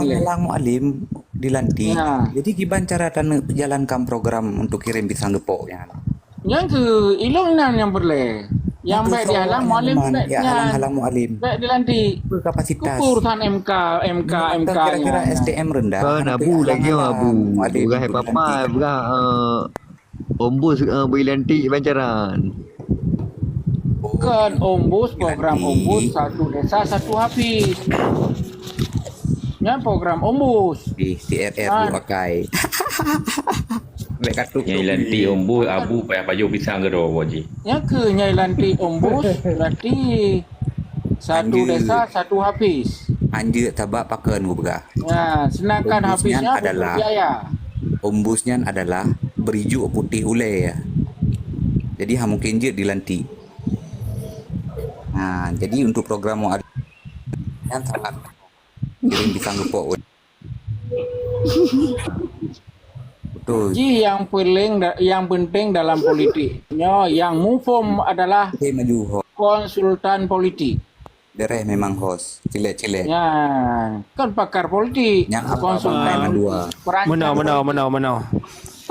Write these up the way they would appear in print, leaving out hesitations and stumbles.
halang mualim dilantik. Ya. Jadi gimana cara tan jalankan program untuk kirim pisang gepok ya? Yang ke ilong nan yang boleh. Yang baik dihalang mualim ya halang mualim. baik dilantik. Berkapasitas. Urusan MK Kira-kira nya. SDM rendah. Kan abu lagi abu. Bukan papa, bukan ombus beri lantik pancaran. Kan ombus program ombus satu desa satu habis. Ya program ombus. Di RR pakai. Lek kartu Yang lanti ombu abu payah baju pisang ke do boji. Ya ke nyai lantik ombus berarti satu Anjir. desa satu habis. anjir tabak pakeun gubga. Ya, sedangkan Ombusnya habisnya adalah- biaya. Ombusnya adalah beriju putih ule ya. Jadi mungkin je dilanti. Nah, jadi untuk program mau ada yang sangat kirim pisang gepok. Betul. Ji yang penting dalam politiknya yang mufum adalah Oke maju host. konsultan politik. Dereh memang host. Cilek-cilek. Ya, kan pakar politik. Yang apa konsultan dua.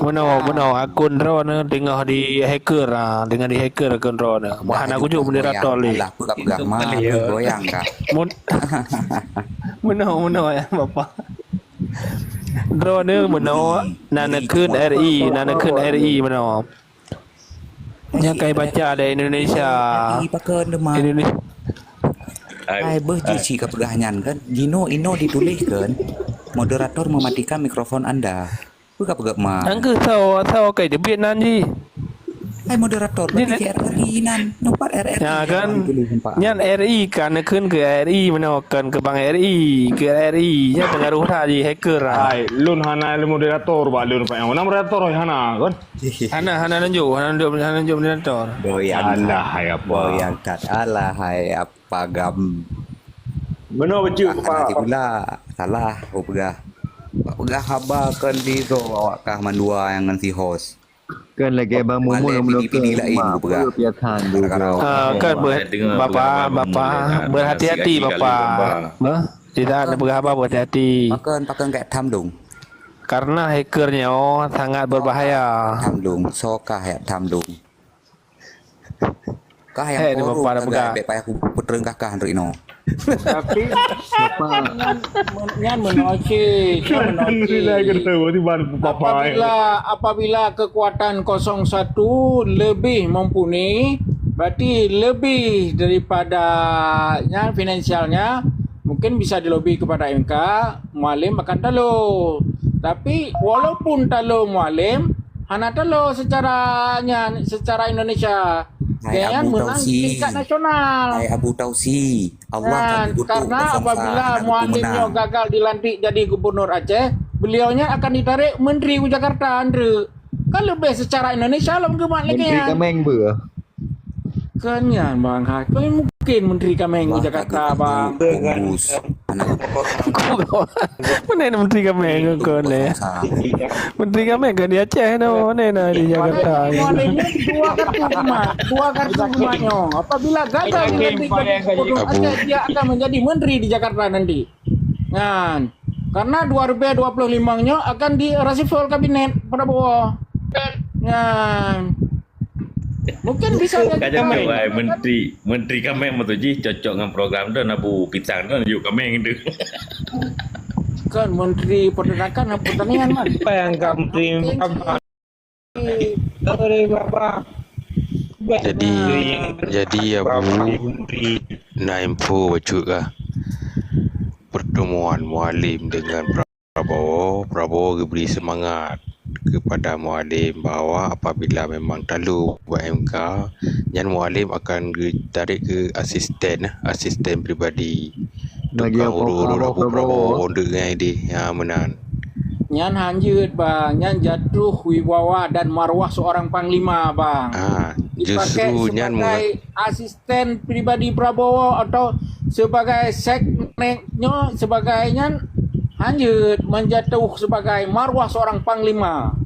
Menau akun drone tengah di hacker dengan di hacker akun drone. Mahan aku juga moderator ni. Lah pegang mah goyang kah. Menau ya bapa. Drone menau nanakeun RI menau. Yang kai baca ada Indonesia. Pakeun demah. Indonesia. Ai berjiji kepegahannya kan. Ino dituliskan. Moderator mematikan mikrofon Anda. Buka pegak mah. Angke sao kai debit nanti. Hai moderator, berarti RRI nan, nomor RRI. Ya kan, nyan RI kan keun ke RI menawakan ke Bank RI, ke RI nya pengaruh tadi hacker. Hai, lun hana le moderator ba lun pa yang mana moderator oi hana kan? Hana nunjuk moderator. Doyan. Alah hai apa? Doyan kat alah hai apa gam. Benar betul Nanti pak. pula salah pegah. Pegah haba kan di so awak kah mandua yang nanti host. Kan lagi abang Mumu yang belum piatan juga. Kan bapak berhati-hati bapak. Tidak ada berapa berhati-hati. Pakeun kayak tam dong. Karena hackernya sangat berbahaya. Tam dong, sokah ya tam dong. Kah Hei, yang bapak ada pegah. Baik payah putreng kah Andri no. Tapi nyan menoci. Apabila kekuatan 01 lebih mumpuni, berarti lebih daripada yang finansialnya, mungkin bisa dilobi kepada MK, mualim akan talo. Tapi walaupun talo mualim, hana talo secara Indonesia. Jangan menang tingkat nasional. Hai Abu Tausi. Allah karena apabila mualimnya gagal dilantik jadi gubernur Aceh, beliaunya akan ditarik menteri Jakarta Andre. Kan lebih secara Indonesia lah mungkin Menteri makliknya. Kameng ber. Kan ya Bang Hakim mungkin menteri Kameng Jakarta Bang. Bungkus. Mana yang menteri kami kau ni? Menteri kami kan di Aceh no, mana di Jakarta. Mualimnya dua kartu rumahnya. Apabila gagal dilantik jadi gubernur Aceh, dia akan menjadi menteri di Jakarta nanti. Kan? Karena 2025-nya akan di reshuffle kabinet Prabowo. Kan? Mungkin bisa Kaja tu menteri kami matuji cocok dengan program tu nabu pisang tu yuk kami tu. Kan menteri peternakan dan pertanian man. Apa yang menteri apa? Jadi Abu nak info juga pertemuan mualim dengan Prabowo beri semangat kepada mualim bahawa apabila memang lalu buat MK, yang mualim akan ditarik ke asisten peribadi Bagi tukang Prabowo dengan dia menang. Nyan hanjut bang, nyan jatuh wibawa dan marwah seorang panglima bang. Justru Dipakai sebagai asisten pribadi Prabowo atau sebagai sekneknya sebagainya hanjut menjatuh sebagai marwah seorang panglima.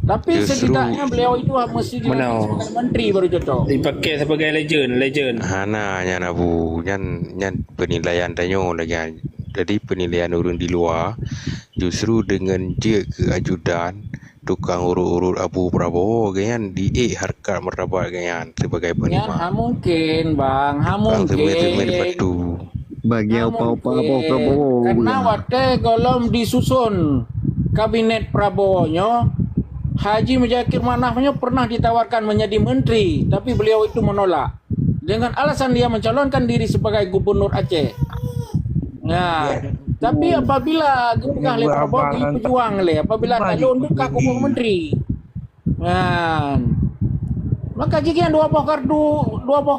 Tapi setidaknya beliau itu mesti sebagai menteri baru cocok. Dipakai sebagai legend. Hana nyan Abu nyan penilaian tanyo lagi Jadi penilaian orang di luar justru dengan dia ke ajudan tukang urut-urut Abu Prabowo kan di harkat martabat kan sebagai Ya, panglima. mungkin bang, Bang temer-temer mungkin. batu. Bagi apa-apa Prabowo. Karena waktu golom disusun kabinet Prabowo-nya, Haji Muzakir Manafnya pernah ditawarkan menjadi menteri, tapi beliau itu menolak dengan alasan dia mencalonkan diri sebagai gubernur Aceh. Nah, tapi apabila gubernur oleh Prabowo berjuang le, apabila calon untuk gubernur menteri, nah, maka jika dua buah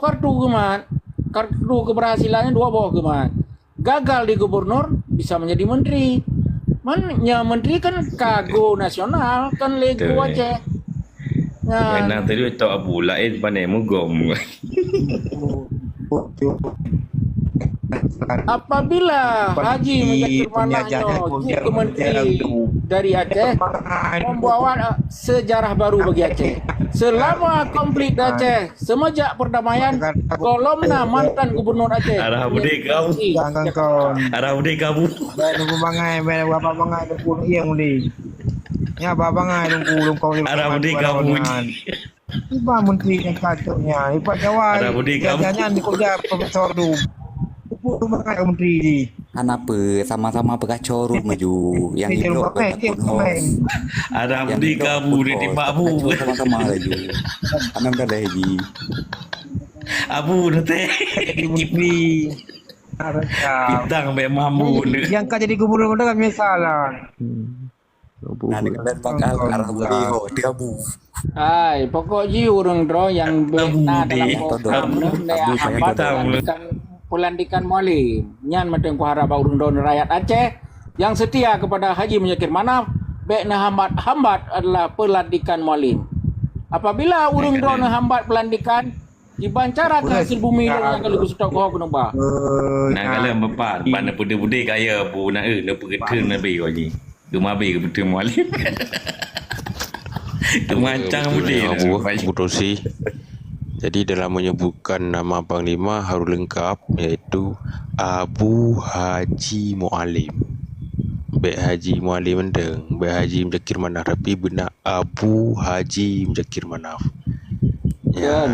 kartu kemat, kartu keberhasilannya dua buah kemat, gagal di gubernur bisa menjadi menteri. Mannya menteri kan kago nasional kan lego Betul, Aceh. Nah, Yang tadi tahu Abu lain pandai mugom. apabila Haji Muzakir Manafnya ke menteri dari Aceh, membawa sejarah baru bagi Aceh. Selama konflik Aceh, semenjak perdamaian, kolomna mantan gubernur Aceh. Arah bude kau. Jangan kau. Arah bude kamu. Baik nunggu bangai, baik bapak bangai nunggu yang ni. Ya bapak bangai nunggu kau ni. Arah bude kamu. Iba menteri yang kacaunya. Iba Jawa. Arah bude kamu. Jangan dikerja profesor tu. Ibu bangai menteri ni. Kenapa sama-sama pekacor maju yang Dia hidup lupa dia pemain. Arah bude kamu di timba Abu. sama-sama lagi. Karena udah ada Haji. Abu nanti. Jadi menteri. Bintang be mambu. Yang kau jadi gubernur kau kan salah. Nah, dengan bakal arah beliau dia Bu. Ai, pokok ji urang dro yang bena dalam program Abu saya hambat pelantikan Mualim. Nyan macam ku harap urang dro rakyat Aceh yang setia kepada Haji Muzakir Manaf, bena hambat adalah pelantikan Mualim. Apabila urang dro hambat pelantikan dibancara ke hasil bumi yang kalau stok kau kena bah. Nah kalau bapak pandai bude-bude kaya Bu nak nak pergi nabi kau ni. Gemabi ke betul mualim. Kemancang bude. Abu Tosi. Jadi dalam menyebutkan nama panglima harus lengkap iaitu Abu Haji Mualim. Baik Haji Mualim mendeng, baik Haji Muzakir Manaf tapi benar Abu Haji Muzakir Manaf. Ya,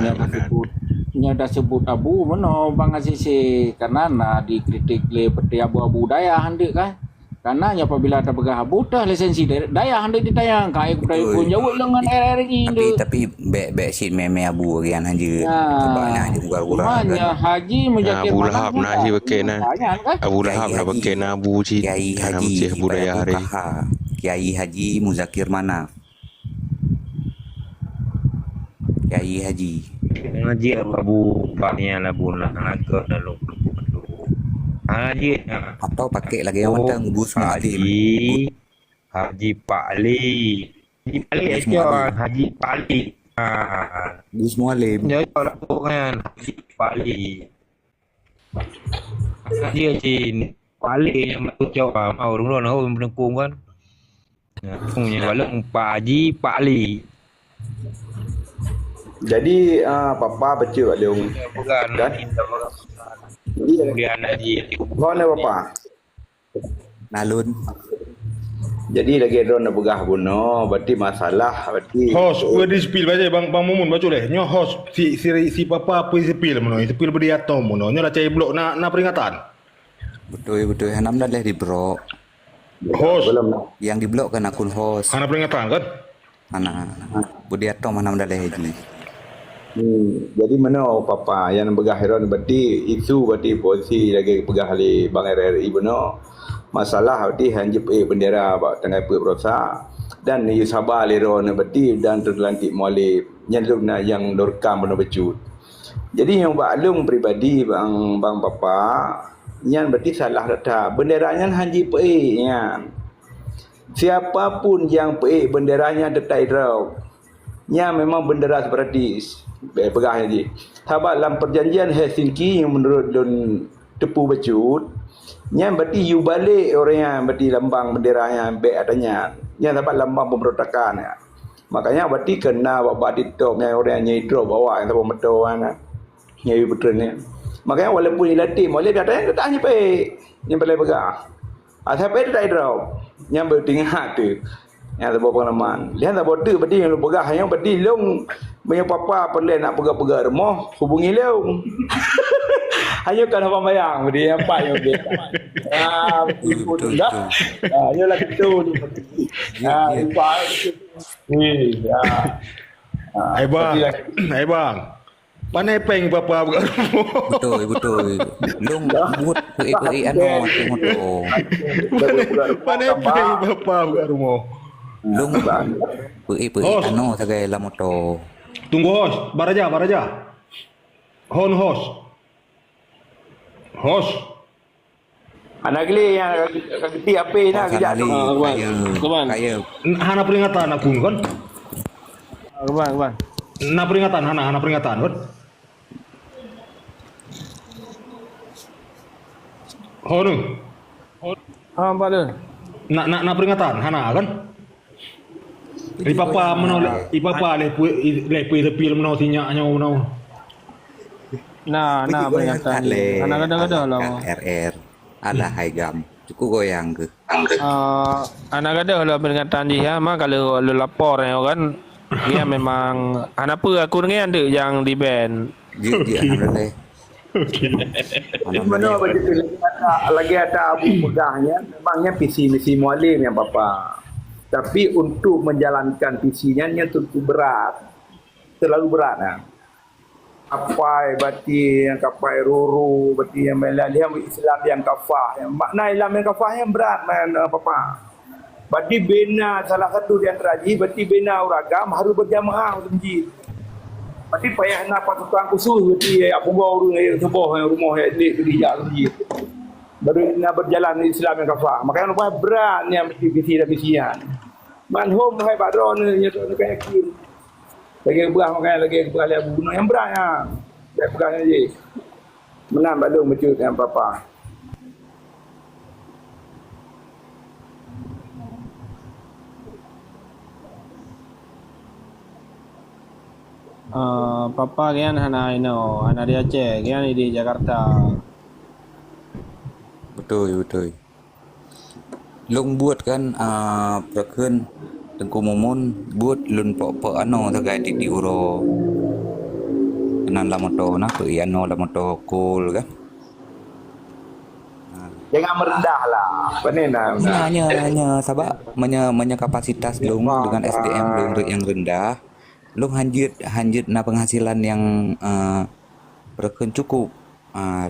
nya dah sebut Abu mana Bang Asisi karena nak dikritik le peti abu-abu daya hendak kan. Karena apabila ada begah Abu dah lisensi daya hendak ditayang kai pun jauh dengan RRI Tapi bek sit meme Abu gian hanja. Banyak hanja gurau-gurau. Makanya Haji Muzakir Abu Lahab nak si bekenan. Abu Lahab nak bekenan Abu si. Kiai Karena Haji Mesir budaya hari. Kiai Haji Muzakir Manaf. Kiai Haji. Ngaji Abu Paknya Abu Naga dalam Haji Atau pakai lagi yang mentang Gus Mualim. Haji Pakli aja Haji Pakli Gus Mualim. dia orang kan Haji Pakli dia Cin Pakli yang betul jawab orang orang menengkung kan punya walau Pak Haji Pakli. Jadi papa baca ada orang Bukan kan? kemudian Haji Kau nak apa? Nalun. Jadi lagi ada nak begah buno, berarti masalah berarti. Host, gue di spill baca bang Mumun baca leh. Nyo host si papa apa spill mono, spill beriatom mono. Nyo lah cai blok na peringatan. Betul Hanam dah di blok. Host. Yang di blok kan akun host. Ana peringatan kan? Mana Budiatom Hanam dah Haji. Jadi mana papa yang begah heron berarti itu berarti posisi lagi pegah ali Bang RRI buno. Masalah berarti hanjep bendera bak tengah berosa dan you sabar leron berarti dan terlantik Mualim nyalumna yang dorkam buno becut. Jadi yang baklung pribadi bang papa yang berarti salah data benderanya hanji yan. Siapapun yang benderanya detai draw. Nya memang bendera separatis. Pegah je. Sebab dalam perjanjian Helsinki yang menurut don tepu becut, nya berarti you balik orang yang berarti lambang benderanya baik adanya. Nya sebab lambang pemberontakan ya. Makanya berarti kena bawa ditop nya orang yang nyidro bawa yang tahu betul kan. Nya you betul ni. Makanya walaupun ilatih, boleh kata tak hanya baik. Yang boleh pegang. Sampai tu tak ada. Yang bertingkat tu. Yang tak pengalaman. Lihat tak bodoh berarti yang lu pegang. Yang berarti long punya papa perlu nak pegang-pegang rumah. Hubungi long. Hanya kan abang bayang. Berarti apa yang dia. Betul dah. Yalah betul. Lupa. Hai bang. Pandai peng papa buka rumah. Betul. Long buat pei anu tengok tu. Pandai peng papa buka rumah. Long pei anu sagai la motor. Tunggu host, baraja. Host. Anak gili yang kaki apa nak kerja tu. Kaya. Hana peringatan aku kan? Kebang. Hana peringatan kan? Hono. Apa tu? Nak peringatan hana kan? Ipapa menolak, ipapa leh tepi menolak sinyaknya menolak. Nah, peringatan. Anak kadang-kadang lah. RR. Alah hai gam. Cukup goyang ke. Anak kadang lah peringatan dia mah kalau lu lapor kan dia memang anak apa aku dengan ada yang di band. Dia alhamdulillah. Mana begitu lagi ada abu pegahnya memangnya visi mualim yang bapa. Tapi untuk menjalankan visinya tentu berat. Terlalu berat nah. Kapai berarti yang kapai ruru berarti yang melihat Islam yang kafah yang makna Islam yang kafah yang berat papa. Berarti bina salah satu di antara haji berarti bina uragam harus berjamaah untuk masjid. Berarti payah nak pasukan khusus berarti apa baru sebuah rumah ni kerja masjid. Baru nak berjalan Islam yang kafah. Makanya lupa berat yang visi dan visian. Manhum hai badron ni tu kayak yakin. Lagi berah makanya lagi berah lihat bunuh yang beratnya. Saya pegang aja. Menang balung betul yang papa. Papa kian hana di Aceh, kian di Jakarta. Betul. Long buat kan perken Tengku Mumun buat lun pok anu tagai di uro. Kenan la moto na pei anu la moto cool kan. Jangan merendah lah. Penena. Hanya sabak menya kapasitas long dengan SDM long yang rendah. Long hanjut na penghasilan yang perken cukup.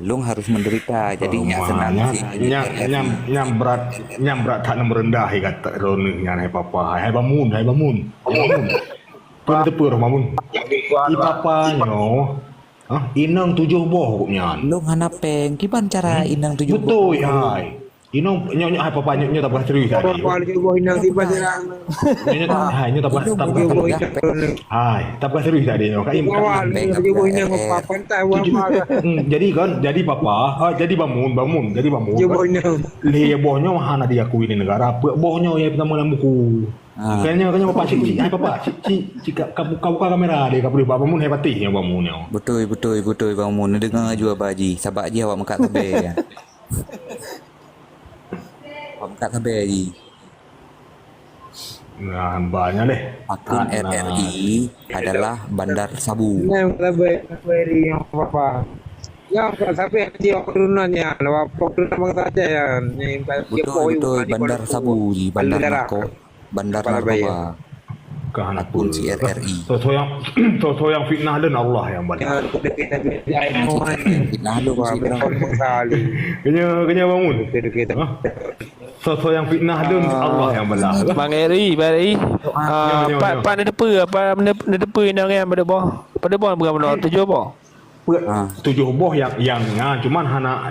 Long harus menderita jadinya senang sih nyam berat tak merendah kata rone ngan hai papa hai bangun pun tepur bangun i papa nyo inang 7 boh koknya long hanapeng kiban cara inang 7 boh betul hai inang nyo hai papa nyo tak serius tadi Papa lagi boh inang tiba dia. nyo tak serius tadi nyo kai Awal lagi boh inang papa tak apa. jadi papa jadi bangun jadi bangun Dia boh inang. le bohnya hana diakui di negara bohnya yang pertama dalam buku kayaknya papa cik hai papa cik kau buka kamera dia kau boleh bangun hebat yang bangunnya betul bangun dengar jua baji sabak je awak mekat tebe ya awak mekat tebe ji nah banyak deh akun RRI adalah Bandar Sabu. Yang lebih yang papa. Yang sampai dia turunannya, apa turun bangsa saja ya. Betul Bandar Sabu ji Bandar Narkoba. Akun si RRI. So yang fitnah dan Allah yang balik. Fitnah lu si Kenya bangun. So yang fitnah dan Allah yang balik. Bang Eri, pada depa indang yang pada bawah berapa 7 apa? 7 boh yang cuman hana